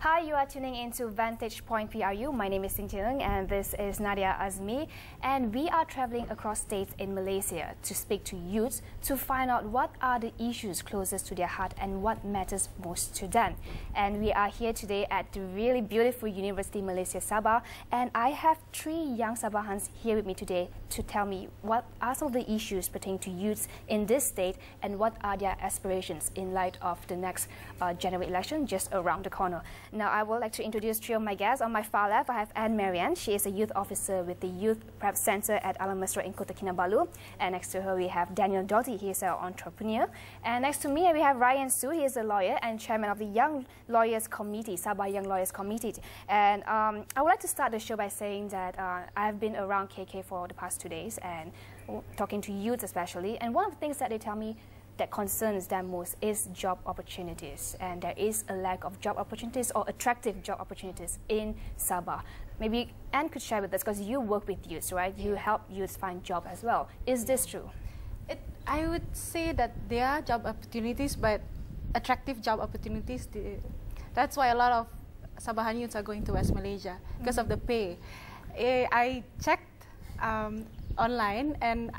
Hi, you are tuning into Vantage Point PRU. My name is Sing Chung and this is Nadia Azmi. And we are traveling across states in Malaysia to speak to youths to find out what are the issues closest to their heart and what matters most to them. And we are here today at the really beautiful University Malaysia Sabah. And I have three young Sabahans here with me today to tell me what are some of the issues pertaining to youths in this state and what are their aspirations in light of the next general election just around the corner. Now, I would like to introduce three of my guests. On my far left, I have Anne Marianne. She is a youth officer with the Youth Prep Center at Alam Mesra in Kota Kinabalu. And next to her, we have Daniel Doughty. He is an entrepreneur. And next to me, we have Ryan Su. He is a lawyer and chairman of the Young Lawyers Committee, Sabah Young Lawyers Committee. And I would like to start the show by saying that I've been around KK for the past 2 days and talking to youth especially. And one of the things that they tell me that concerns them most is job opportunities, and there is a lack of job opportunities or attractive job opportunities in Sabah. Maybe Anne could share with us, because you work with youths, right? You help youths find jobs as well. Is this true? I would say that there are job opportunities, but attractive job opportunities. That's why a lot of Sabahan youths are going to West Malaysia because of the pay. I checked online, and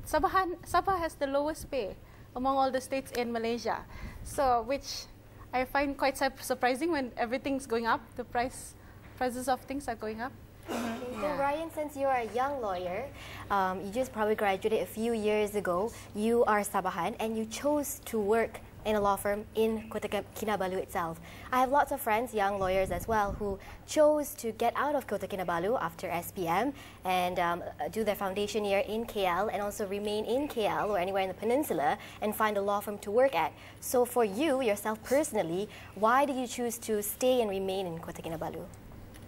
Sabah has the lowest pay among all the states in Malaysia, so which I find quite surprising when everything's going up. The prices of things are going up. So Ryan, since you're a young lawyer, you just probably graduated a few years ago. You are Sabahan and you chose to work in a law firm in Kota Kinabalu itself. I have lots of friends, young lawyers as well, who chose to get out of Kota Kinabalu after SPM and do their foundation year in KL and also remain in KL or anywhere in the peninsula and find a law firm to work at. So for you, yourself personally, why did you choose to stay and remain in Kota Kinabalu?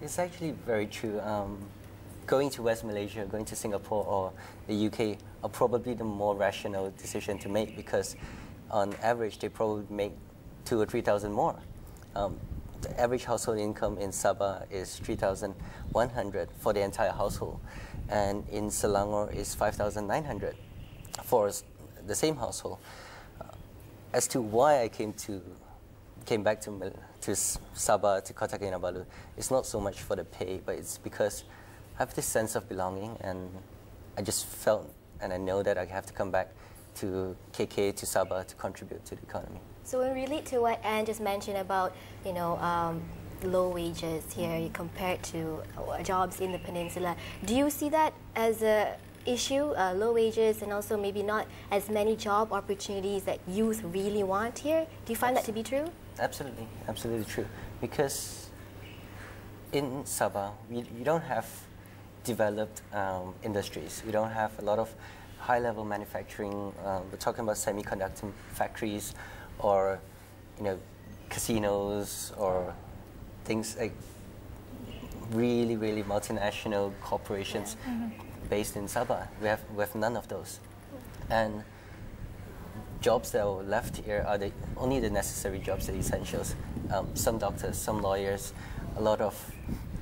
It's actually very true. Going to West Malaysia, going to Singapore or the UK are probably the more rational decision to make, because on average, they probably make 2,000 or 3,000 more. The average household income in Sabah is 3,100 for the entire household, and in Selangor is 5,900 for the same household. As to why I came back to Sabah, to Kota Kinabalu, it's not so much for the pay, but it's because I have this sense of belonging, and I just felt and I know that I have to come back to KK, to Sabah, to contribute to the economy. So when we relate to what Anne just mentioned about, low wages here compared to jobs in the peninsula, do you see that as a issue, low wages, and also maybe not as many job opportunities that youth really want here? Do you find that to be true? Absolutely, absolutely true. Because in Sabah, we don't have developed industries. We don't have a lot of high-level manufacturing. We're talking about semiconductor factories, or casinos, or things like really, really multinational corporations based in Sabah. We have none of those, and jobs that are left here are only the necessary jobs, the essentials. Some doctors, some lawyers, a lot of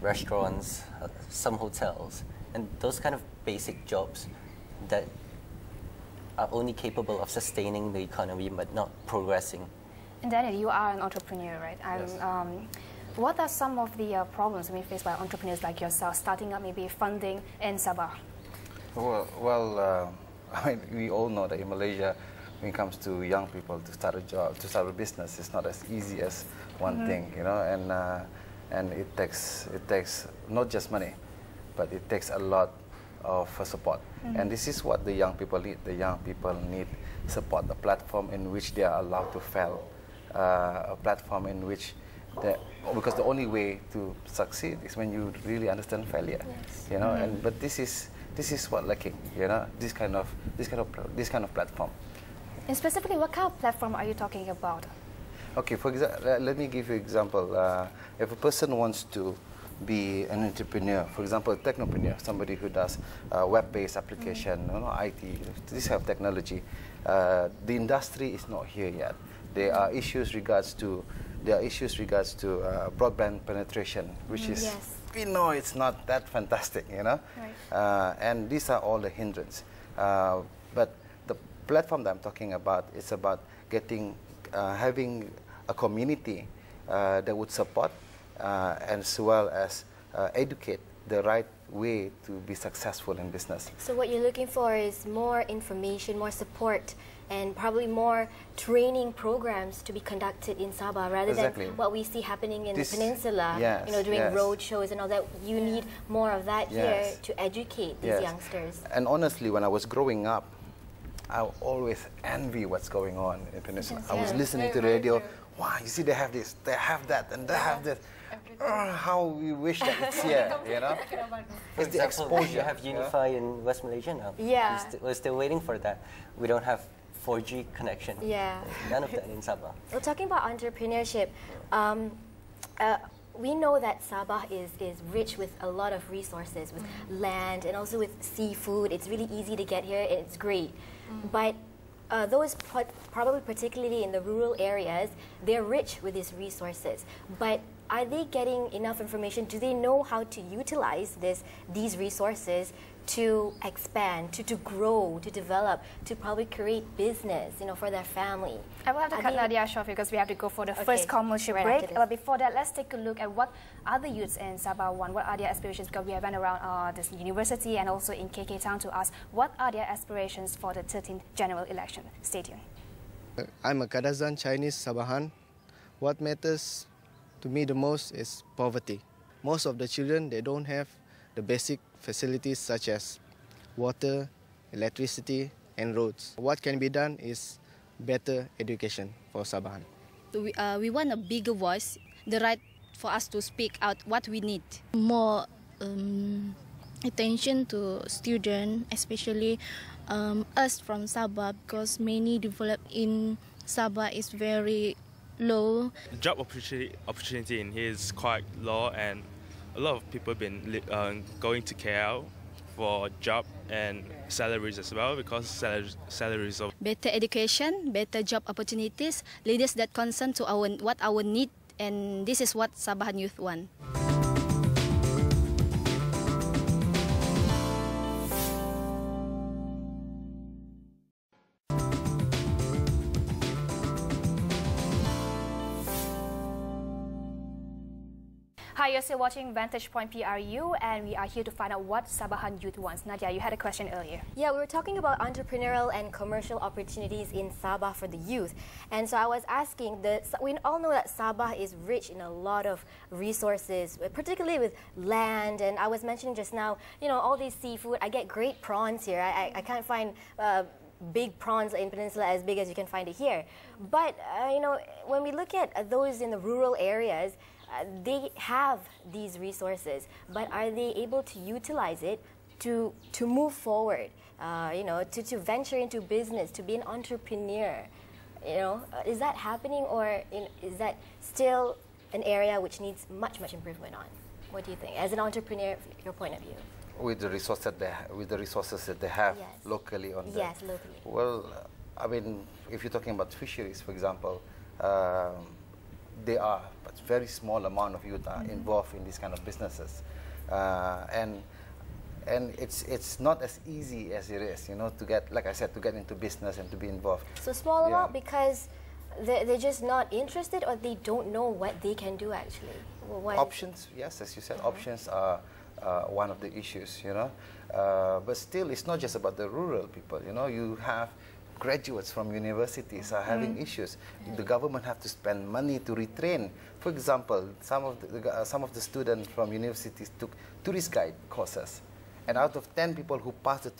restaurants, some hotels, and those kind of basic jobs that are only capable of sustaining the economy but not progressing. And Daniel, you are an entrepreneur, right? Yes. What are some of the problems faced by entrepreneurs like yourself, starting up maybe funding in Sabah? Well, we all know that in Malaysia, when it comes to young people to start a job, to start a business, it's not as easy as one thing, and it takes not just money, but it takes a lot of support. And this is what the young people need. The young people need support, a platform in which they are allowed to fail, a platform in which because the only way to succeed is when you really understand failure. Yes. But this is what lacking, this kind of platform. And specifically, what kind of platform are you talking about? Okay, for example, let me give you an example. If a person wants to be an entrepreneur, for example, a technopreneur, somebody who does web-based application, IT, this kind of technology, the industry is not here yet. There are issues regards to broadband penetration, which is we know it's not that fantastic, Right. And these are all the hindrance. But the platform that I'm talking about is about having a community that would support as well as educate the right way to be successful in business. So what you're looking for is more information, more support, and probably more training programs to be conducted in Sabah rather than what we see happening in the peninsula, you know, doing road shows and all that. You need more of that here to educate these youngsters. And honestly, when I was growing up, I always envy what's going on in Peninsula. I was listening to the radio. Wow, you see, they have this, they have that, and they have this. How we wish that it's here, you know? It's the exposure. You have Unify in West Malaysia now. Yeah. We're still waiting for that. We don't have 4G connection. Yeah. None of that in Sabah. Well, talking about entrepreneurship, we know that Sabah is rich with a lot of resources, with land and also with seafood. It's really easy to get here and it's great. But those probably particularly in the rural areas, they're rich with these resources. But are they getting enough information? Do they know how to utilize these resources to expand, to grow, to develop, to probably create business, you know, for their family? I will have to cut Nadia short because we have to go for the first commercial break. But before that, let's take a look at what other youths in Sabah want. What are their aspirations? Because we have been around this university and also in KK Town to ask what are their aspirations for the 13th general election. Stay tuned. I'm a Kadazan Chinese Sabahan. What matters to me the most is poverty. Most of the children, they don't have the basic facilities such as water, electricity and roads. What can be done is better education for Sabahan. We want a bigger voice, the right for us to speak out what we need. More attention to students, especially us from Sabah, because many develop in Sabah is very low. The job opportunity in here is quite low, and a lot of people have been going to KL for job and salaries as well, because salaries are better education, better job opportunities, leaders that concern to what our need, and this is what Sabahan youth want. Hi, you're still watching Vantage Point PRU, and we are here to find out what Sabahan youth wants. Nadia, you had a question earlier. Yeah, we were talking about entrepreneurial and commercial opportunities in Sabah for the youth. And so I was asking, we all know that Sabah is rich in a lot of resources, particularly with land. And I was mentioning just now, you know, all these seafood. I get great prawns here. I can't find big prawns in Peninsula as big as you can find it here. But, you know, when we look at those in the rural areas, they have these resources, but are they able to utilize it to move forward, you know, to venture into business, to be an entrepreneur? You know, is that happening, or is that still an area which needs much improvement on? What do you think, as an entrepreneur, from your point of view? With the resources that they have locally on that. Yes, locally. Well, I mean, if you're talking about fisheries, for example, they are, but very small amount of youth are involved in these kind of businesses, and it's not as easy as it is, you know, to get, like I said, to get into business and to be involved. So small amount because they're just not interested, or they don't know what they can do actually. Well, options, yes, as you said, options are one of the issues, you know, but still, it's not just about the rural people. You know, you have graduates from universities are having issues. The government have to spend money to retrain. For example, some of the students from universities took tourist guide courses, and out of 10 people who passed the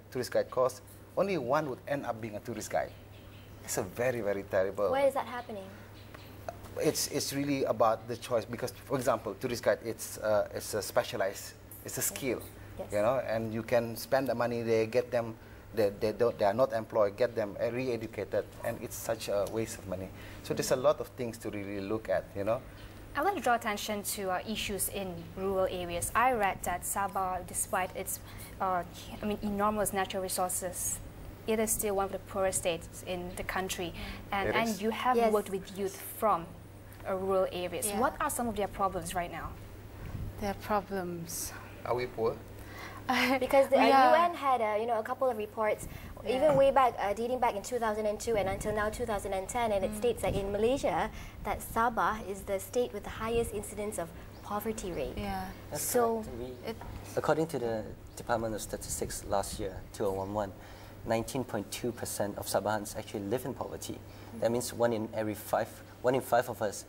tourist guide course, only one would end up being a tourist guide. It's a very terrible. Why is that happening? It's really about the choice, because, for example, tourist guide, it's a specialized, it's a skill, you know, and you can spend the money there, get them. They are not employed, get them re-educated, and it's such a waste of money. So there's a lot of things to really look at, you know. I want to draw attention to issues in rural areas. I read that Sabah, despite its enormous natural resources, it is still one of the poorest states in the country. And you have worked with youth from rural areas. Yeah. What are some of their problems right now? Their problems. Are we poor? Because the UN had a couple of reports even way back, dating back in 2002 and until now 2010, and it states that in Malaysia, that Sabah is the state with the highest incidence of poverty rate. Yeah. That's So, correct. According to the Department of Statistics last year, 2011, 19.2% of Sabahans actually live in poverty. That means one in five of us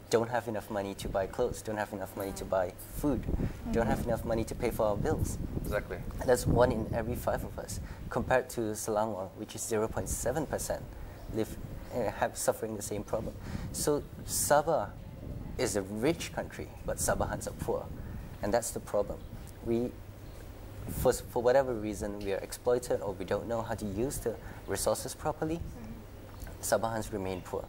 don't have enough money to buy clothes, don't have enough money to buy food, don't have enough money to pay for our bills. Exactly. That's one in every five of us, compared to Selangor, which is 0.7%, suffering the same problem. So Sabah is a rich country, but Sabahans are poor, and that's the problem. For whatever reason, we are exploited or we don't know how to use the resources properly. Sabahans remain poor,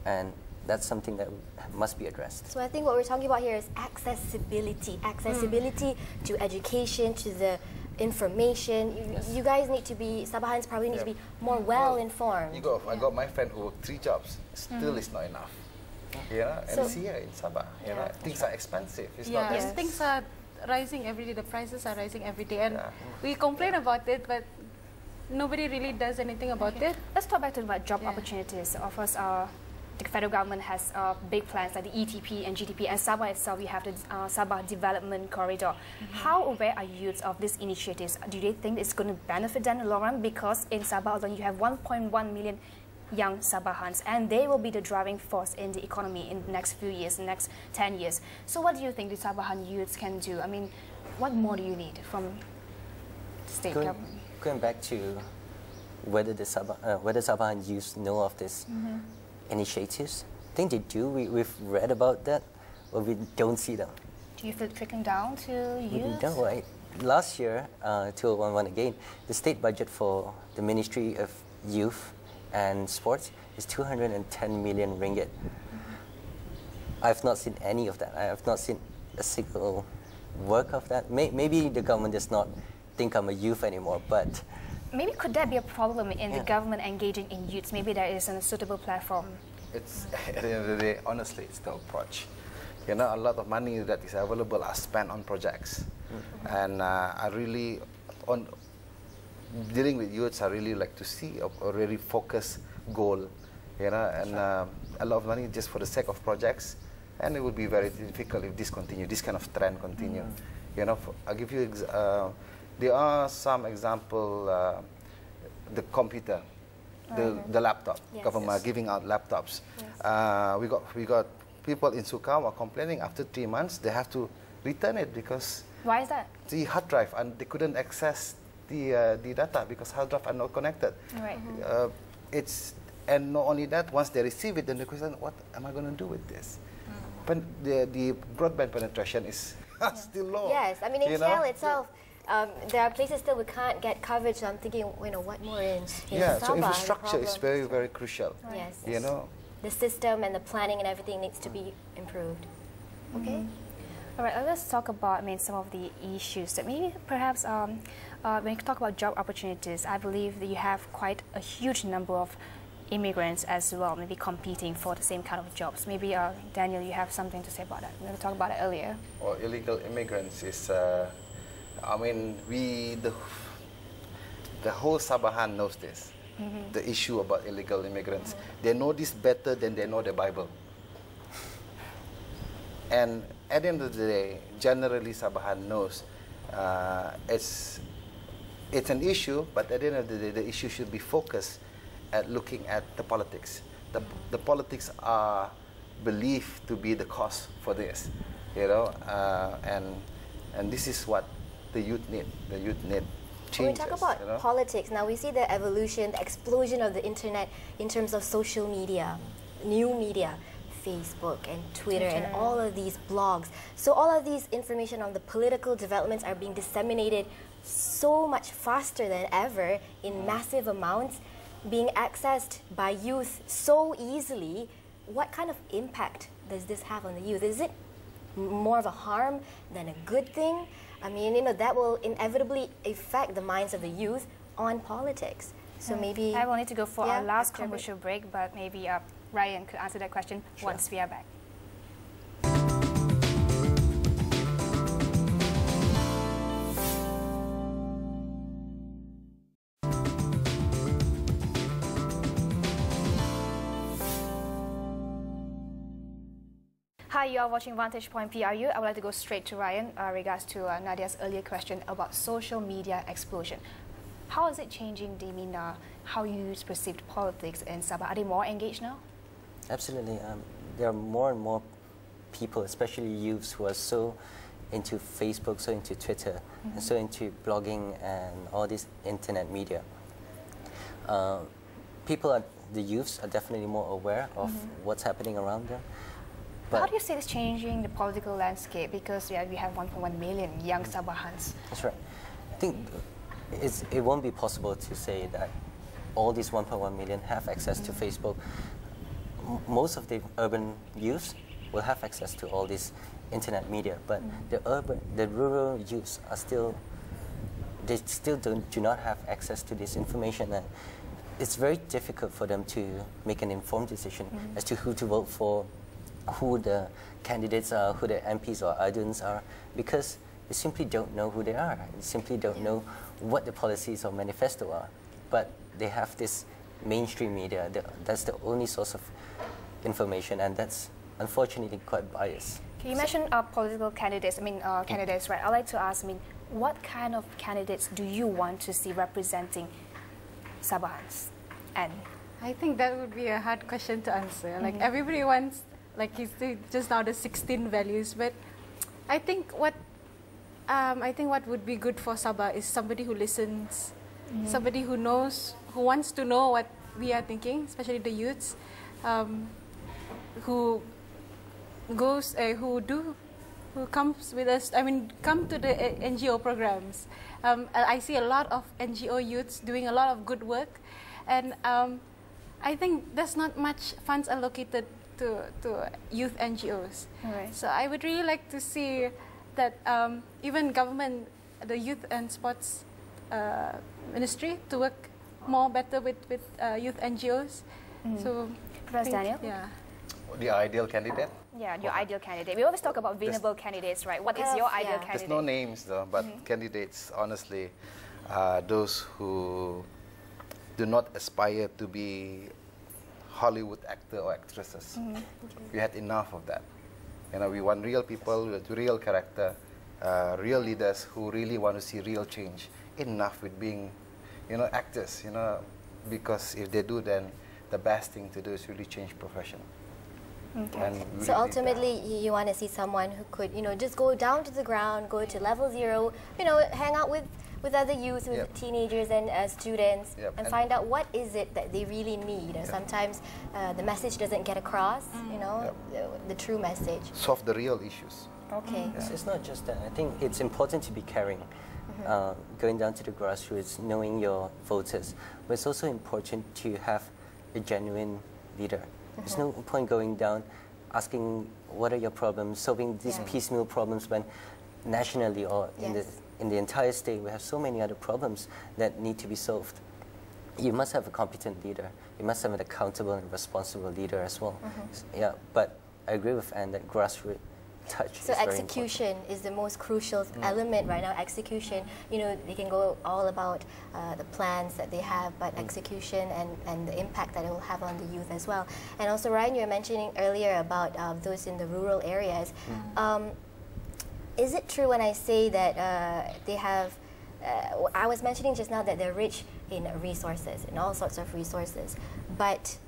and that's something that must be addressed. So I think what we're talking about here is accessibility. Accessibility to education, to the information. You guys need to be, Sabahans probably need to be more well-informed. I got my friend who worked 3 jobs. Still is not enough. Yeah, and it's here in Sabah. You know, things are expensive. It's not and things are rising every day. The prices are rising every day, and we complain about it, but nobody really does anything about it. Let's talk back to about job opportunities. Of course, the federal government has big plans like the ETP and GTP, and Sabah itself, you have the Sabah Development Corridor. How aware are youths of these initiatives? Do they think it's going to benefit them in the long run? Because in Sabah alone, you have 1.1 million young Sabahans, and they will be the driving force in the economy in the next few years, the next 10 years. So what do you think the Sabahan youths can do? I mean, what more do you need from the state government? Going back to whether the Sabahan youths know of this initiatives, I think they do. We've read about that, but we don't see them. Do you feel trickling down to youth? We don't, right? Last year, 2011 again, the state budget for the Ministry of Youth and Sports is 210 million ringgit. I've not seen any of that. I have not seen a single work of that. Maybe the government does not think I'm a youth anymore, but... Maybe could that be a problem in the government engaging in youths? Maybe there isn't a suitable platform. It's, at the end of the day, honestly, it's the approach. You know, a lot of money that is available are spent on projects. And I really, on dealing with youths, I really like to see a really focused goal, you know, and a lot of money just for the sake of projects. And it would be very difficult if this continue, this kind of trend continue. You know, I'll give you, there are some example, the computer, the laptop, government giving out laptops. We got people in Sukawa complaining after 3 months they have to return it because why is that? The hard drive, and they couldn't access the data because hard drive are not connected. Right. And not only that, once they receive it, then the question, what am I going to do with this? But the broadband penetration is still low. Yes, I mean in KL itself, there are places still we can't get coverage. So I'm thinking, you know, what more in Sabah? So infrastructure is very, very crucial. Right. Yes. You know, the system and the planning and everything needs to be improved. Okay. All right, let's talk about, some of the issues that maybe perhaps when you talk about job opportunities, I believe that you have quite a huge number of immigrants as well, maybe competing for the same kind of jobs. Maybe Daniel, you have something to say about that. We talked about it earlier. Well, illegal immigrants is, I mean, the whole Sabahan knows this. The issue about illegal immigrants. They know this better than they know the Bible. And at the end of the day, generally Sabahan knows it's an issue, but at the end of the day, the issue should be focused at looking at the politics. The politics are believed to be the cause for this, you know, and this is what the youth need. The youth need changes. When we talk about politics, now we see the evolution, the explosion of the internet in terms of social media, new media, Facebook and Twitter and all of these blogs. So all of these information on the political developments are being disseminated so much faster than ever in massive amounts, being accessed by youth so easily. What kind of impact does this have on the youth? Is it more of a harm than a good thing? I mean, you know, that will inevitably affect the minds of the youth on politics. So maybe... I will need to go for our last commercial break, but maybe Ryan could answer that question once we are back. Hi, you are watching Vantage Point PRU. I would like to go straight to Ryan regards to Nadia's earlier question about social media explosion. How is it changing the how you perceived politics in Sabah? Are they more engaged now? Absolutely. There are more and more people, especially youths, who are so into Facebook, so into Twitter, and so into blogging and all this internet media. The youths are definitely more aware of what's happening around them. But how do you see this changing the political landscape? Because we have 1.1 million young Sabahans. That's right. I think it won't be possible to say that all these 1.1 million have access to Facebook. Most of the urban youths will have access to all this internet media, but the rural youths are still do not have access to this information, and it's very difficult for them to make an informed decision as to who to vote for, who the candidates are, who the MPs or aduns are, because they simply don't know who they are. They simply don't know what the policies or manifesto are. But they have this mainstream media. That's the only source of information, and that's unfortunately quite biased. Okay, you mentioned political candidates. Candidates, right? I'd like to ask, what kind of candidates do you want to see representing Sabahans? And I think that would be a hard question to answer. Like everybody wants, like you said just now, the 16 values. But I think what would be good for Sabah is somebody who listens, somebody who knows, who wants to know what we are thinking, especially the youths, who comes with us. Come to the NGO programs. I see a lot of NGO youths doing a lot of good work, and I think there's not much funds allocated to youth NGOs. Right. So I would really like to see that even government, the youth and sports ministry, to work better with youth NGOs. So, Professor Daniel? Yeah. The ideal candidate? Yeah, your ideal candidate. We always talk about winnable candidates, right? What is your ideal candidate? There's no names though, but candidates, honestly, those who do not aspire to be Hollywood actor or actresses. We had enough of that. We want real people with real character, real leaders who really want to see real change. Enough with being, actors, because if they do, then the best thing to do is really change profession. Okay. So ultimately, you want to see someone who could, just go down to the ground, go to level 0, hang out with other youth, with teenagers and students, and find out what is it that they really need. Sometimes the message doesn't get across, the true message. Solve the real issues. Okay. It's not just that. I think it's important to be caring, going down to the grassroots, knowing your voters. But it's also important to have a genuine leader. There's no point going down, asking what are your problems, solving these piecemeal problems when nationally or in the entire state we have so many other problems that need to be solved. You must have a competent leader. You must have an accountable and responsible leader as well. Yeah, but I agree with Anne that grassroots touch is very important. So execution is the most crucial element right now. Execution, they can go all about the plans that they have, but execution and the impact that it will have on the youth as well. And also, Ryan, you were mentioning earlier about those in the rural areas. Is it true when I say that they have, I was mentioning just now that they're rich in resources, in all sorts of resources, but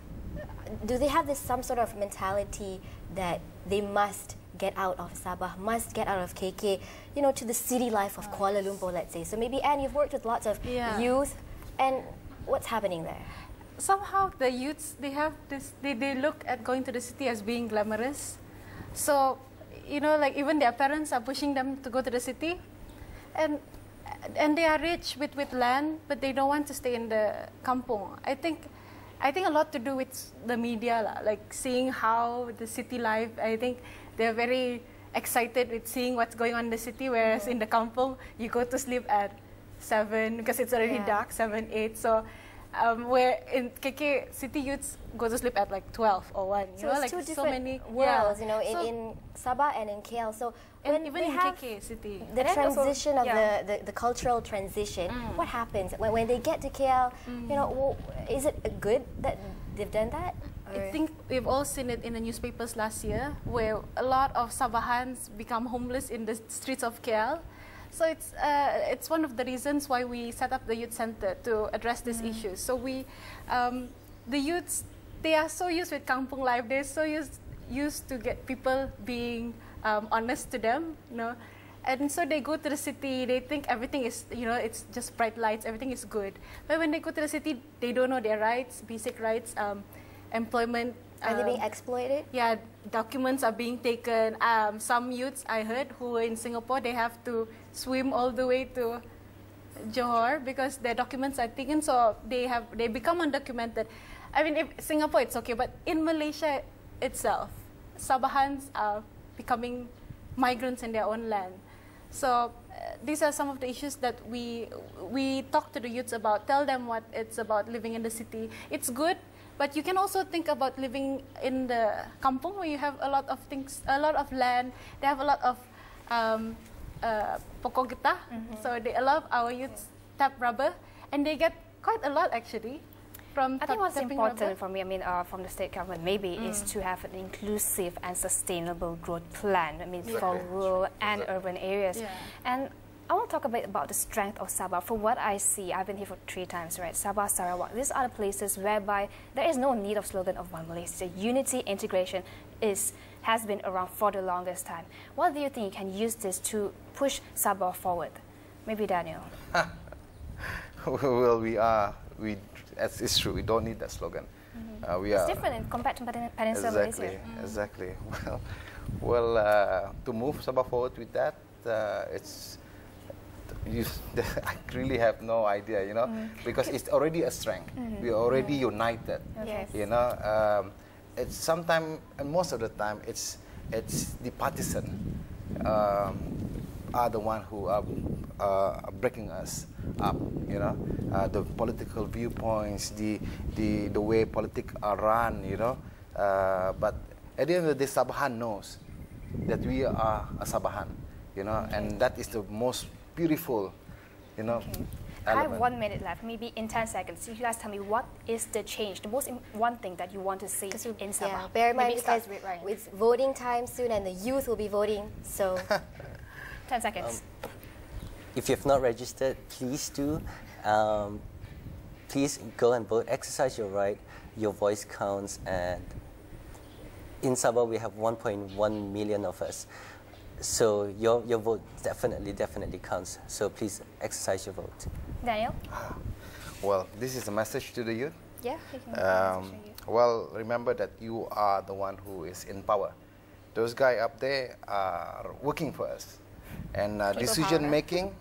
do they have some sort of mentality that they must get out of Sabah, must get out of KK, to the city life of Kuala Lumpur, let's say? So maybe, Anne, you've worked with lots of youth, and what's happening there? Somehow the youths, they have this, they look at going to the city as being glamorous. So, like even their parents are pushing them to go to the city, and they are rich with land, but they don't want to stay in the kampung. I think a lot to do with the media, like seeing how the city life, I think they're very excited with seeing what's going on in the city, whereas in the kampung, you go to sleep at 7 because it's already dark, 7, 8. So where in KK, city youths go to sleep at like 12 or 1. So it's two different worlds, in Sabah and in KL. So when even in KK city, the transition of the cultural transition, what happens when they get to KL? Is it good that they've done that? I think we've all seen it in the newspapers last year, where a lot of Sabahans become homeless in the streets of KL. So it's one of the reasons why we set up the youth center to address these issues. So the youths, they are so used with kampung life. They're so used to get people being honest to them, you know. And so they go to the city, they think everything is, you know, it's just bright lights, everything is good. But when they go to the city, they don't know their rights, basic rights, employment. Are they being exploited? Yeah, documents are being taken. Some youths, I heard, who were in Singapore, they have to swim all the way to Johor because their documents are taken, so they become undocumented. I mean, in Singapore, it's okay, but in Malaysia itself, Sabahans are becoming migrants in their own land. So these are some of the issues that we talk to the youths about, tell them what it's about living in the city. It's good, but you can also think about living in the kampung where you have a lot of things, a lot of land. They have a lot of pokok getah, so a lot of our youths tap rubber, and they get quite a lot actually. I think what's important for me, I mean, from the state government maybe, is to have an inclusive and sustainable growth plan, I mean, for rural and urban areas. Yeah. And I want to talk a bit about the strength of Sabah. From what I see, I've been here for 3 times, right? Sabah, Sarawak, these are the places whereby there is no need of slogan of One Malaysia. Unity, integration has been around for the longest time. What do you think you can use this to push Sabah forward? Maybe Daniel. Well, it's true. We don't need that slogan. It's different compared to Peninsula Malaysia. Exactly. Well, to move Sabah forward with that, I really have no idea, you know, because it's already a strength. We are already united. You know, it's sometimes, and most of the time, it's the partisan are the one who are breaking us up, you know, the political viewpoints, the way politics are run, you know. But at the end of the day, Sabahan knows that we are a Sabahan, you know, and that is the most beautiful, you know. I have 1 minute left, maybe in 10 seconds. You guys tell me what is the change, the most one thing that you want to see in Sabah. Yeah, bear in mind because it's voting time soon and the youth will be voting, so 10 seconds. If you've not registered, please do. Please go and vote. Exercise your right. Your voice counts. And in Sabah, we have 1.1 million of us. So your vote definitely counts. So please exercise your vote. Daniel? Well, this is a message to the youth. Yeah, you can well, remember that you are the one who is in power. Those guys up there are working for us. And decision making,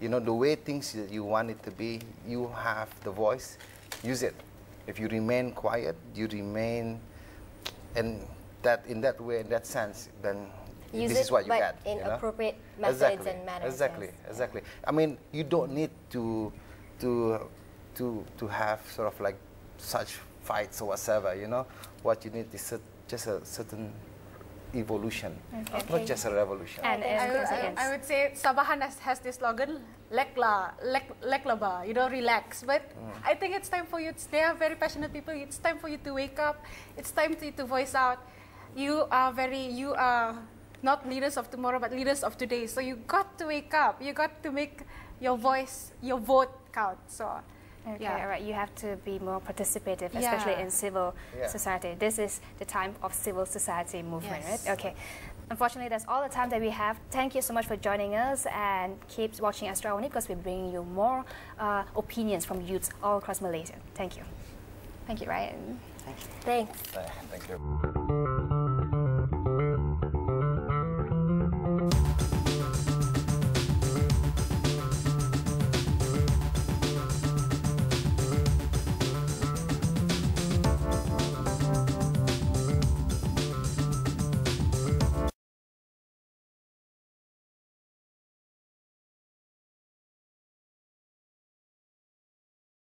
you know, the way things that you want it to be, you have the voice, use it. If you remain quiet, you remain, and that in that way, in that sense, then this is what you get. In you know? appropriate methods and manners. Exactly. I mean, you don't need to have sort of like such fights or whatever. You know, what you need is just a certain evolution, not just a revolution. And I would say Sabahan has this slogan, leklaba, you know, relax. But I think it's time for you, they are very passionate people, it's time for you to wake up, it's time for you to voice out. You are not leaders of tomorrow, but leaders of today. So you got to wake up, you got to make your voice, your vote count. So. Okay, all right. You have to be more participative, especially in civil society. This is the time of civil society movement, right? Okay. Unfortunately, that's all the time that we have. Thank you so much for joining us, and keep watching Astro Only because we're bringing you more opinions from youths all across Malaysia. Thank you. Thank you, Ryan. Thanks. Thank you.